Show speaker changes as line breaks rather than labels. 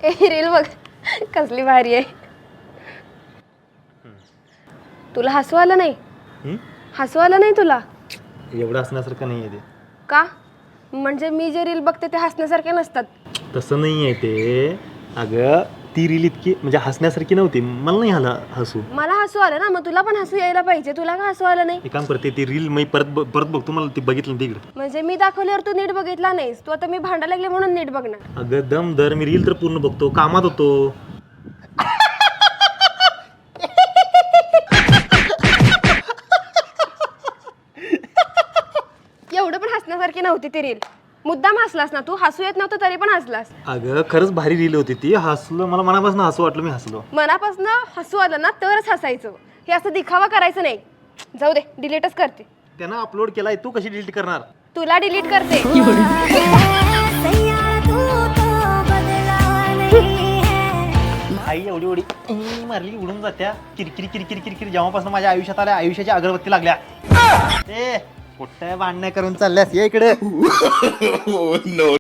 ए reel बघ कसली भारी आहे. तुला हसू आलं नाही? हसू आलं नाही तुला?
एवढं हसण्यासारखं नाही आहे ते.
का? म्हणजे मी जे रील बघते ते हसण्यासारखे नसतात.
तसं नाही आहे ते. अगं ती रील इतकी म्हणजे हसण्यासारखी नव्हती. मला नाही आला हसू.
मला हसू आलं ना, मग तुला पण हसू यायला पाहिजे. तुला का हसू आलं नाही?
एक काम करते ती रील मी परत बघतो. मला ती बघितलं तिकडे.
म्हणजे मी दाखवल्यावर तू नीट बघितला नाहीस. तू आता मी भांडायला लागले म्हणून नीट बघणार.
अगं दम दर मी रील तर पूर्ण बघतो. कामात होतो.
एवढं पण हसण्यासारखी नव्हती ती रील. मुद्दाम हसलास ना तू. हसू येत नव्हतं तरी पण हसलास.
अगं खरंच भारी रील होती ती. हसलो मला मनापासून हसू वाटलं. मी हसलो.
मनापासून हसू आलं ना तरच हसायचं. हे असं दिखावा करायचं नाही. जाऊ दे डिलीटच करते.
त्यानं अपलोड केलाय. तू कशी डिलीट करणार?
तुला डिलीट करते.
आई एवढी एवढी मारली उडून जात्या. किरकिरी किरकिरी किरकिरी जेव्हापासून माझ्या आयुष्यात आल्या आयुष्याच्या अगरबत्ती लागल्या. ए कुठं भांडणं करून चालल्यास? ये इकडे.